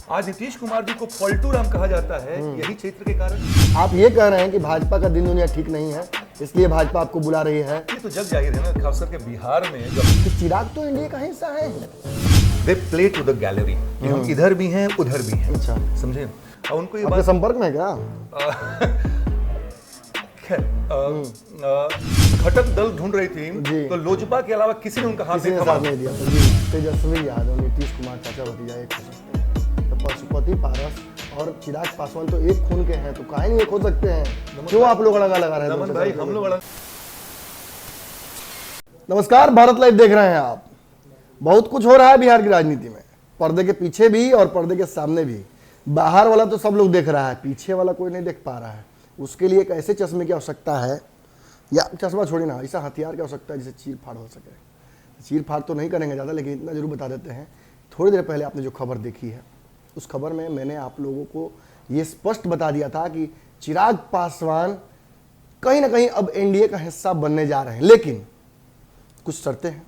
आज नीतीश कुमार जी को पलटू राम कहा जाता है, यही क्षेत्र के कारण। आप ये कह रहे हैं कि भाजपा का दिन दुनिया ठीक नहीं है, इसलिए भाजपा आपको बुला रही है। ये तो जग जाहिर है ना, खास करके बिहार में जो कि चिराग तो इंडिया का हिस्सा है। They play to the gallery, हम इधर भी हैं उधर भी हैं। अच्छा, समझे? और उनको ये आपके बात संपर्क में है क्या? खैर, घटक दल ढूंढ रही थी जी। तो लोजपा के अलावा किसी ने उनका हाथ किसी नहीं ने थामा। साथ नहीं दिया था। जी, तेजस्वी यादव, नीतीश कुमार चाचा भतीजा एक हो सकते हैं। तो पशुपति पारस और चिराग पासवान तो एक खून के हैं, तो काहे नहीं एक हो सकते हैं? क्यों आप लोग लगा रहे हैं? नमन भाई, हम लोग नमस्कार, भारत लाइव देख रहे हैं आप। बहुत कुछ हो रहा है बिहार की राजनीति में, पर्दे के पीछे भी और पर्दे के सामने भी। बाहर वाला तो सब लोग देख रहा है, पीछे वाला कोई नहीं देख पा रहा है। उसके लिए एक ऐसे चश्मे की आवश्यकता है, या चश्मा छोड़ी ना, ऐसा हथियार की आवश्यकता है जिसे चीर फाड़ हो सके। चीर फाड़ तो नहीं करेंगे ज़्यादा, लेकिन इतना जरूर बता देते हैं। थोड़ी देर पहले आपने जो खबर देखी है, उस खबर में मैंने आप लोगों को ये स्पष्ट बता दिया था कि चिराग पासवान कहीं ना कहीं अब एनडीए का हिस्सा बनने जा रहे हैं, लेकिन कुछ शर्तें हैं।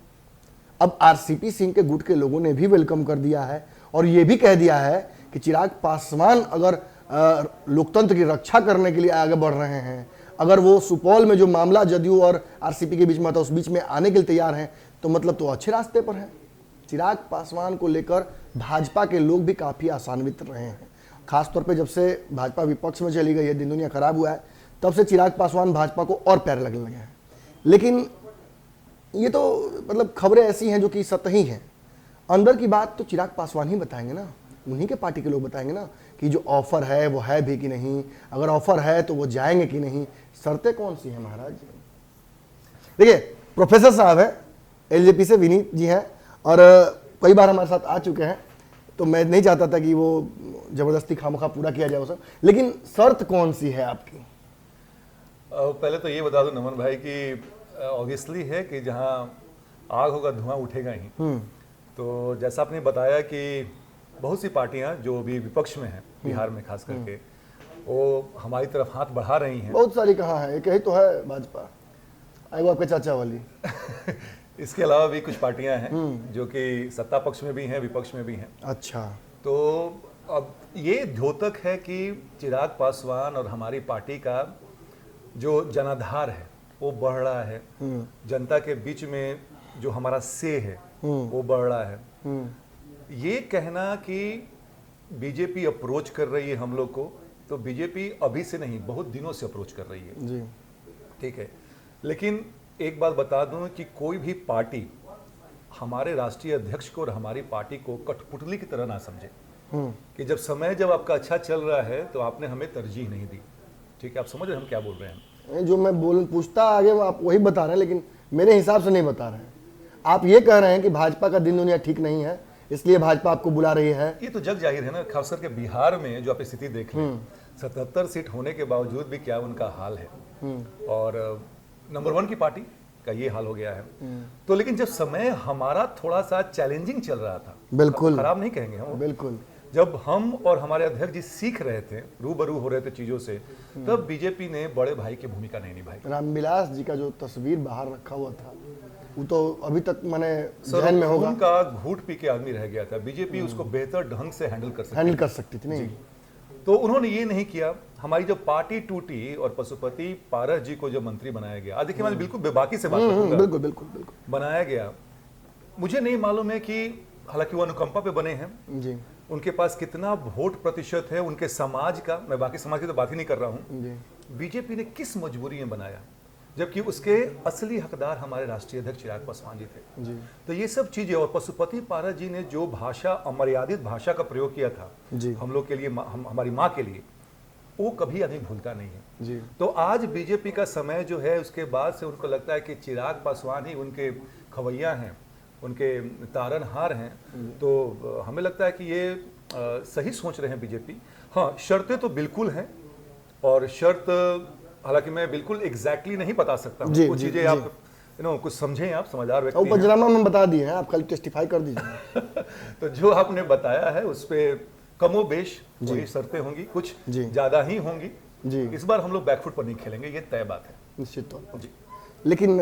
अब आरसीपी सिंह के गुट के लोगों ने भी वेलकम कर दिया है और ये भी कह दिया है कि चिराग पासवान अगर लोकतंत्र की रक्षा करने के लिए आगे बढ़ रहे हैं, अगर वो सुपौल में जो मामला जदयू और आरसीपी के बीच में था उस बीच में आने के लिए तैयार हैं, तो मतलब तो अच्छे रास्ते पर हैं। चिराग पासवान को लेकर भाजपा के लोग भी काफ़ी आशान्वित रहे हैं। खासतौर पे जब से भाजपा विपक्ष में चली गई है, दिन दुनिया खराब हुआ है, तब से चिराग पासवान भाजपा को और प्यारे लगने लगे हैं। लेकिन ये तो मतलब खबरें ऐसी हैं जो कि सतही हैं। अंदर की बात तो चिराग पासवान ही बताएंगे ना, उन्हीं के पार्टी के लोग बताएंगे ना कि जो ऑफर है वो है भी कि नहीं, अगर ऑफर है तो वो जाएंगे कि नहीं, शर्तें कौन सी हैं महाराज। देखिए, प्रोफेसर साहब हैं, एलजेपी से विनीत जी हैं और कई बार हमारे साथ आ चुके हैं, तो मैं नहीं चाहता था कि वो जबरदस्ती खामखा पूरा किया जाए वो सब। लेकिन शर्त कौन सी है आपकी? पहले तो ये बता दो नमन भाई कि ऑब्वियसली है कि जहाँ आग होगा धुआं उठेगा ही। तो जैसा आपने बताया कि बहुत सी पार्टियां जो भी विपक्ष में हैं बिहार में खास करके, वो हमारी तरफ हाथ बढ़ा रही हैं। बहुत सारी कहाँ है, एक ही तो है भाजपा, वो आपके चाचा वाली। इसके अलावा भी कुछ पार्टियां हैं जो कि सत्ता पक्ष में भी हैं, विपक्ष में भी हैं। अच्छा, तो अब ये द्योतक है कि चिराग पासवान और हमारी पार्टी का जो जनाधार है वो बढ़ रहा है, जनता के बीच में जो हमारा से है वो बढ़ रहा है। ये कहना कि बीजेपी अप्रोच कर रही है हम लोग को, तो बीजेपी अभी से नहीं, बहुत दिनों से अप्रोच कर रही है जी, ठीक है। लेकिन एक बात बता दूं कि कोई भी पार्टी हमारे राष्ट्रीय अध्यक्ष को और हमारी पार्टी को कठपुतली की तरह ना समझे कि जब आपका अच्छा चल रहा है तो आपने हमें तरजीह नहीं दी। ठीक है, आप समझ रहे हैं हम क्या बोल रहे हैं? जो मैं पूछता आगे वो आप वही बता रहे हैं, लेकिन मेरे हिसाब से नहीं बता रहे हैं। आप ये कह रहे हैं कि भाजपा का दिन दुनिया ठीक नहीं है, इसलिए भाजपा आपको बुला रही है। ये तो जग जाहिर है ना, खास करके बिहार में जो आप स्थिति देख लें, 77 सीट होने के बावजूद भी क्या उनका हाल है, और नंबर 1 की पार्टी का ये हाल हो गया है। तो लेकिन जब समय हमारा थोड़ा सा चैलेंजिंग चल रहा था, बिल्कुल खराब नहीं कहेंगे हम, बिल्कुल, जब हम और हमारे अध्यक्ष जी सीख रहे थे, रूबरू हो रहे थे चीजों से, तब बीजेपी ने बड़े भाई की भूमिका नहीं निभाई। रामविलास जी का जो तस्वीर बाहर रखा हुआ था वो तो अभी तक मैंने जहन में होगा। उनका घूट पी के आदमी रह गया था, बीजेपी उसको बेहतर ढंग से हैंडल कर सकती थी नहीं। तो उन्होंने ये नहीं किया। हमारी जब पार्टी टूटी और पशुपति पारस जी को जब मंत्री बनाया गया, देखिए मैं बिल्कुल बेबाकी से बात करूंगा, बिल्कुल बिल्कुल बिल्कुल बनाया गया। मुझे नहीं मालूम है कि हालांकि वो अनुकंपा पे बने हैं जी, उनके पास कितना वोट प्रतिशत है उनके समाज का, मैं बाकी समाज की तो बात ही नहीं कर रहा हूँ। बीजेपी ने किस मजबूरी में बनाया, जबकि उसके असली हकदार हमारे राष्ट्रीय अध्यक्ष चिराग पासवान जी थे जी। तो ये सब चीजें, और पशुपति पारस जी ने जो भाषा, अमर्यादित भाषा का प्रयोग किया था जी, हम लोग के लिए, हमारी माँ के लिए, वो कभी आदमी भूलता नहीं है जी। तो आज बीजेपी का समय जो है, उसके बाद से उनको लगता है कि चिराग पासवान ही उनके खवैया हैं, उनके तारनहार हैं। तो हमें लगता है कि ये सही सोच रहे हैं बीजेपी। हाँ, शर्तें तो बिल्कुल हैं, और शर्त हालांकि मैं बिल्कुल एग्जैक्टली नहीं बता सकता हूँ, कुछ चीजें आप कुछ समझें, आप समझदार व्यक्ति हैं। पंचनामा में बता दिए हैं, आप कल टेस्टिफाई कर दीजिए। तो जो आपने बताया है उस पे कमोबेश वही शर्तें होंगी, कुछ ज्यादा ही होंगी जी। इस बार हम लोग बैकफुट पर नहीं खेलेंगे, ये तय बात है निश्चित तौर पर जी। लेकिन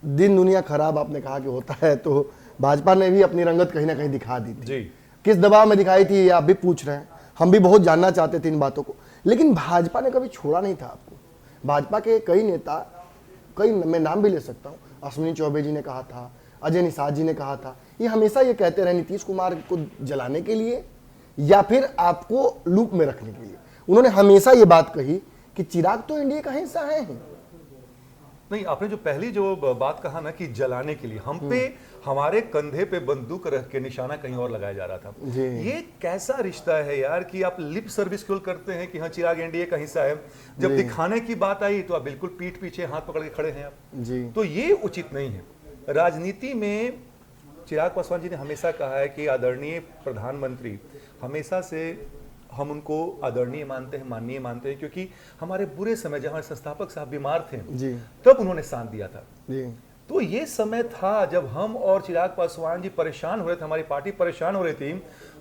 दिन दुनिया खराब आपने कहा कि होता है, तो भाजपा ने भी अपनी रंगत कहीं ना कहीं दिखा दी थी जी। किस दबाव में दिखाई थी ये आप भी पूछ रहे हैं, हम भी बहुत जानना चाहते थे इन बातों को, लेकिन भाजपा ने कभी छोड़ा नहीं था आपको। भाजपा के कई नेता, कई मैं नाम भी ले सकता हूँ, अश्विनी चौबे जी ने कहा था, अजय निषाद जी ने कहा था, ये हमेशा ये कहते रहे नीतीश कुमार को जलाने के लिए या फिर आपको लूप में रखने के लिए। उन्होंने हमेशा ये बात कही कि चिराग तो एनडीए का हिस्सा है ही। नहीं, आपने जो पहली जो बात कहा ना कि जलाने के लिए, हम पे हमारे कंधे पे बंदूक रख के निशाना कहीं और लगाया जा रहा था। जी। ये कैसा रिश्ता है यार कि आप लिप सर्विस क्यों करते हैं कि हाँ चिराग एनडीए का हिस्सा है, जब दिखाने की बात आई तो आप बिल्कुल पीठ पीछे हाथ पकड़ के खड़े हैं आप। जी। तो ये उचित नहीं है। राजनीति में चिराग पासवान जी ने हमेशा कहा है कि आदरणीय प्रधानमंत्री, हमेशा से हम उनको आदरणीय मानते हैं, माननीय मानते हैं, क्योंकि हमारे बुरे समय जब हमारे संस्थापक साहब बीमार थे जी। तब उन्होंने साथ दिया था। जी। तो ये समय था जब हम और चिराग पासवान जी परेशान हो रहे थे, हमारी पार्टी परेशान हो रही थी,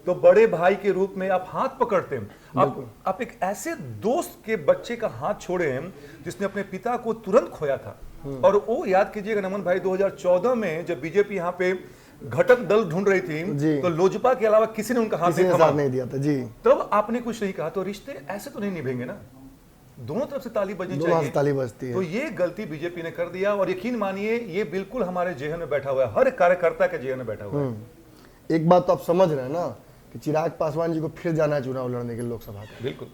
तो बड़े भाई के रूप में आप हाथ पकड़ते हैं। आप एक ऐसे दोस्त के बच्चे का हाथ छोड़े हैं जिसने अपने पिता को तुरंत खोया था। और वो याद कीजिएगा नमन भाई, 2014 में जब बीजेपी यहाँ पे घटक दल ढूंढ रही थी तो लोजपा के अलावा किसी ने उनका हाथ नहीं दिया था। जी। तब आपने कुछ नहीं कहा। तो रिश्ते ऐसे तो नहीं निभेंगे ना, दोनों तरफ से ताली बजनी चाहिए। ताली बजती है। तो ये गलती बीजेपी ने कर दिया और यकीन मानिए ये बिल्कुल हमारे जेहन में बैठा हुआ है, हर कार्यकर्ता के जेहन में बैठा हुआ है। एक बात तो आप समझ रहे हैं ना कि चिराग पासवान जी को फिर जाना है चुनाव लड़ने के लोकसभा का। बिल्कुल।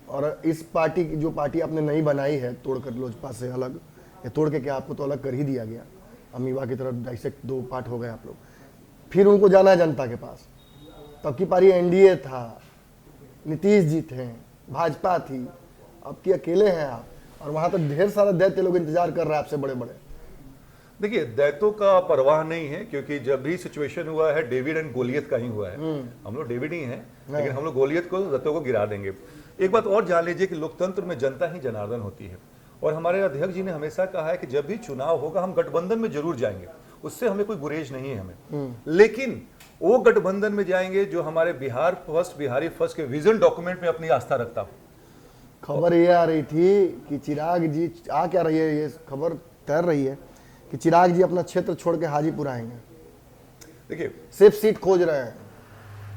और इस पार्टी की जो पार्टी आपने नई बनाई है तोड़कर लोजपा से अलग, ये तोड़ के क्या आपको तो अलग कर ही दिया गया, अमीबा की तरफ डाइसेक्ट 2 पार्ट हो गए आप लोग। फिर उनको जाना है जनता के पास। तब की पारी एनडीए था, नीतीश जी थे, भाजपा थी, अब की अकेले हैं आप, और वहां तो ढेर सारा दैत्य लोग इंतजार कर रहे हैं आपसे बड़े बड़े। देखिए, दैत्यों का परवाह नहीं है, क्योंकि जब भी सिचुएशन हुआ है डेविड एंड गोलियत का ही हुआ है। हम लोग डेविड ही हैं, लेकिन हम लोग गोलियत को, दैत्यों को गिरा देंगे। एक बात और जान लीजिए कि लोकतंत्र में जनता ही जनार्दन होती है, और हमारे अध्यक्ष जी ने हमेशा कहा है कि जब भी चुनाव होगा हम गठबंधन में जरूर जाएंगे, उससे हमें कोई गुरेज नहीं है हमें। लेकिन वो गठबंधन में जाएंगे जो हमारे बिहार फर्स्ट, बिहारी फर्स्ट के विजन डॉक्यूमेंट में अपनी आस्था रखता हो। खबर ये आ रही थी कि चिराग जी आ क्या रही है, ये खबर तैर रही है कि चिराग जी अपना क्षेत्र छोड़ के हाजीपुर आएंगे। देखिए, सेफ सीट खोज रहे हैं।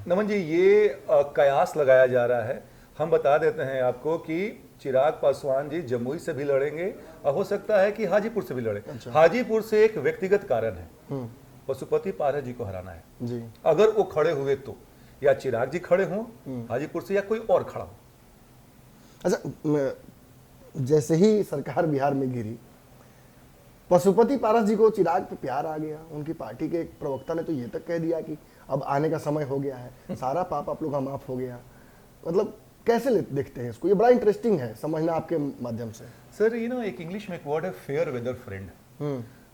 नमन जी, ये कयास लगाया जा रहा है। हम बता देते हैं आपको कि चिराग पासवान जी जमुई से भी लड़ेंगे और हो सकता है कि हाजीपुर से भी लड़े। हाजीपुर से एक व्यक्तिगत कारण है, पशुपति पारस जी को हराना है जी। अगर वो खड़े हुए तो, या चिराग जी खड़े हों हाजीपुर से या कोई और खड़ा हो। अच्छा, जैसे ही सरकार बिहार में गिरी, पशुपति पारस जी को चिराग पे प्यार आ गया। उनकी पार्टी के एक प्रवक्ता ने तो ये तक कह दिया कि अब आने का समय हो गया है, सारा पाप आप लोग का माफ हो गया। मतलब कैसे देखते हैं इसको? ये बड़ा इंटरेस्टिंग है समझना आपके माध्यम से। सर, एक इंग्लिश में एक वर्ड है, फेयर वेदर फ्रेंड।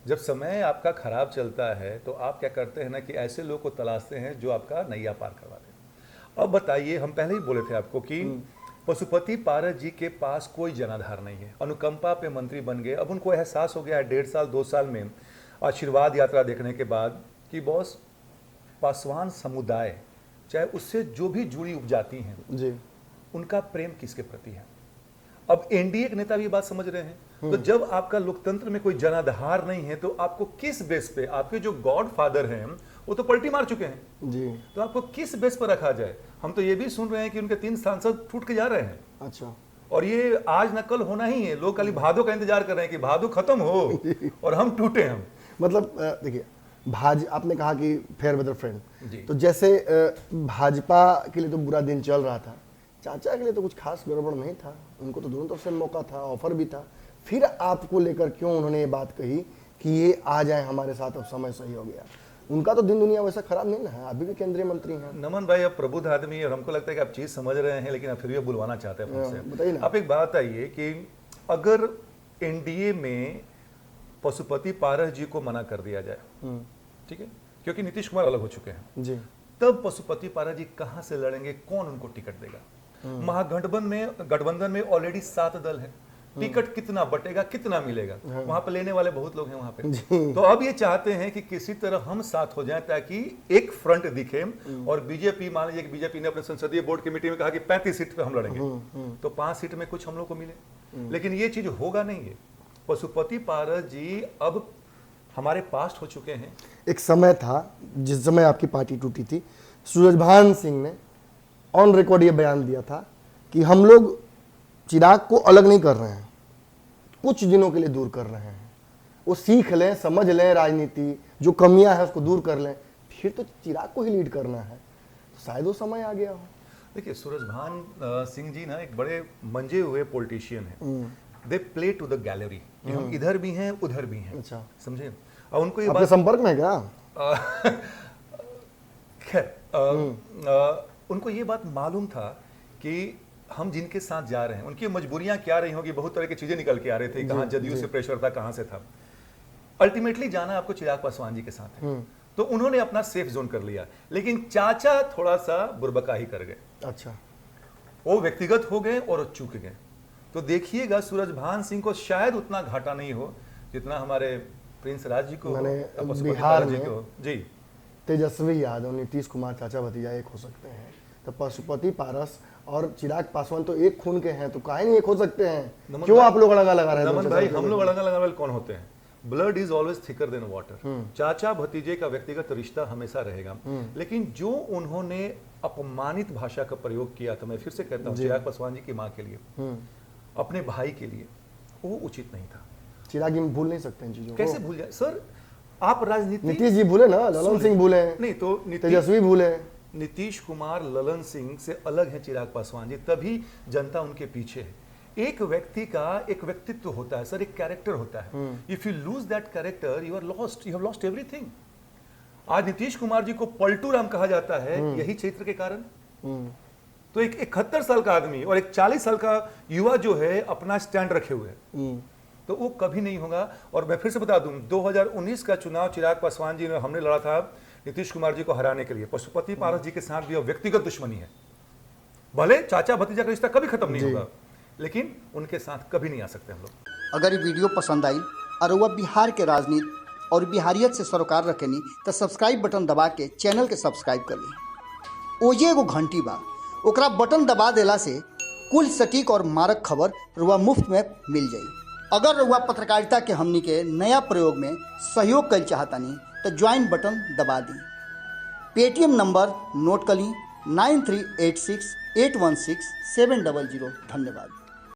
जब समय आपका खराब चलता है तो आप क्या करते हैं ना कि ऐसे लोग को तलाशते हैं जो आपका नैया पार करवा दें। अब बताइए, हम पहले ही बोले थे आपको कि पशुपति पारस जी के पास कोई जनाधार नहीं है, अनुकंपा पे मंत्री बन गए। अब उनको एहसास हो गया है 1.5 साल 2 साल में आशीर्वाद यात्रा देखने के बाद कि बॉस, पासवान समुदाय चाहे उससे जो भी जुड़ी उपजाति हैं जी, उनका प्रेम किसके प्रति है। अब एनडीए के नेता भी ये बात समझ रहे हैं। तो जब आपका लोकतंत्र में कोई जनाधार नहीं है तो आपको किस बेस पे, आपके जो गॉड फादर हैं वो तो पलटी मार चुके हैं जी, तो आपको किस बेस पर रखा जाए। हम तो ये भी सुन रहे हैं कि उनके 3 सांसद छूट के जा रहे हैं। अच्छा, और ये आज न कल होना ही है। लोग खाली भादो का इंतजार कर रहे हैं कि भादो खत्म हो और हम टूटे। हम मतलब देखिए, आपने कहा कि फेयर वेदर फ्रेंड, जी। तो जैसे भाजपा के लिए तो बुरा दिन चल रहा था, चाचा के लिए तो कुछ खास गड़बड़ नहीं था। उनको तो दोनों तरफ से मौका था, ऑफर भी था। फिर आपको लेकर क्यों उन्होंने ये बात कही कि ये आ जाए हमारे साथ, अब समय सही हो गया? उनका तो दिन दुनिया वैसा खराब नहीं ना है, अभी भी केंद्रीय मंत्री हैं। नमन भाई, अब प्रबुद्ध आदमी है और हमको लगता है कि आप चीज समझ रहे हैं, लेकिन आप फिर भी बुलवाना चाहते हैं बताइए हमसे। ना। आप एक बात आइए कि अगर एनडीए में पशुपति पारस जी को मना कर दिया जाए, ठीक है, क्योंकि नीतीश कुमार अलग हो चुके हैं जी, तब पशुपति पारस जी कहां से लड़ेंगे? कौन उनको टिकट देगा? गठबंधन में ऑलरेडी 7 दल है। टिकट कितना बटेगा, कितना मिलेगा? वहां पर लेने वाले बहुत लोग हैं वहां पे। तो अब ये चाहते हैं कि किसी तरह हम साथ हो जाएं ताकि एक फ्रंट दिखे। और बीजेपी, मान लीजिए कि बीजेपी ने अपने संसदीय बोर्ड कमेटी में कहा कि 35 सीट पे हम लड़ेंगे, तो 5 सीट में कुछ हम लोग को मिले। लेकिन ये चीज होगा नहीं है। पशुपति पारस जी अब हमारे पास्ट हो चुके हैं। एक समय था जिस समय आपकी पार्टी टूटी थी, सूरजभान सिंह ने ऑन रिकॉर्ड ये बयान दिया था कि हम लोग चिराग को अलग नहीं कर रहे हैं, कुछ दिनों के लिए दूर कर रहे हैं। वो सीख लें, समझ लें, राजनीति जो कमियां हैं उसको दूर कर लें, फिर तो चिराग को ही लीड करना है। तो शायद वो समय आ गया हो। देखिए, सूरजभान सिंह जी ना एक बड़े मंजे हुए पॉलिटिशियन हैं। They play to the gallery, हम इधर भी हैं उधर भी हैं। अच्छा, समझे? और उनको ये आपके बात संपर्क में क्या? खैर, उनको ये बात मालूम था कि हम जिनके साथ जा रहे हैं उनकी मजबूरियां क्या रही होंगी, बहुत तरह की चीजें निकल के आ रहे थे, कहाँ जदयू से प्रेशर था, कहाँ से था। अल्टीमेटली जाना आपको चिराग पासवान जी के साथ है, तो उन्होंने अपना सेफ जोन कर लिया। लेकिन चाचा थोड़ा सा बुरबकाही कर गए। अच्छा, वो व्यक्तिगत हो गए और चूक गए। तो देखिएगा सूरजभान सिंह को शायद उतना घाटा नहीं हो जितना हमारे प्रिंस राज जी को, बिहार में को जी तेजस्वी यादव, नीतीश कुमार चाचा भतीजा एक हो सकते हैं, तो पशुपति पारस और चिराग पासवान तो एक खून के हैं, तो काहे नहीं एक हो सकते हैं? क्यों आप लोग अड़ंगा लगा रहे हैं? नमन भाई, हम लोग अड़ंगा लगाने वाले कौन होते हैं? Blood is always thicker than water. चाचा भतीजे का व्यक्तिगत रिश्ता हमेशा रहेगा, लेकिन जो उन्होंने अपमानित भाषा का प्रयोग किया था, मैं फिर से कहता हूँ, चिराग पासवान जी की माँ के लिए, अपने भाई के लिए, वो उचित नहीं था। चिराग जी भूल नहीं सकते इन चीजों को। कैसे भूल जाए सर? आप राजनीति, नीतीश जी भूले ना, ललन सिंह भूले नहीं तो तेजस्वी भूले। नीतीश कुमार ललन सिंह से अलग है चिराग पासवान जी, तभी जनता उनके पीछे है। एक व्यक्ति का एक व्यक्तित्व होता है सर, एक कैरेक्टर होता है। If you lose that character, you are lost, you have lost everything. आज नीतीश कुमार जी को पलटू राम कहा जाता है यही क्षेत्र के कारण। तो एक 71 साल का आदमी और एक 40 साल का युवा जो है अपना स्टैंड रखे हुए है, तो वो कभी नहीं होगा। और मैं फिर से बता दूं, 2019 का चुनाव चिराग पासवान जी ने, हमने लड़ा था नीतीश कुमार जी को हराने के लिए। पशुपति पारस जी के साथ भी व्यक्तिगत दुश्मनी है, भले चाचा भतीजा का रिश्ता कभी खत्म नहीं होगा, लेकिन उनके साथ कभी नहीं आ सकते हम लोग। अगर ये वीडियो पसंद आई और वह बिहार के राजनीति और बिहारियत से सरोकार रखेनी तो सब्सक्राइब बटन दबा के चैनल के सब्सक्राइब कर ली। ओजे एगो घंटी बा, ओकरा बटन दबा देला से कुल सटीक और मारक खबर रुआ मुफ्त में मिल जाई। अगर रुआ पत्रकारिता के हमनी के नया प्रयोग में सहयोग कर चाहतानी तो ज्वाइन बटन दबा दी। पेटीएम नंबर नोट कर ली 9386816700। धन्यवाद।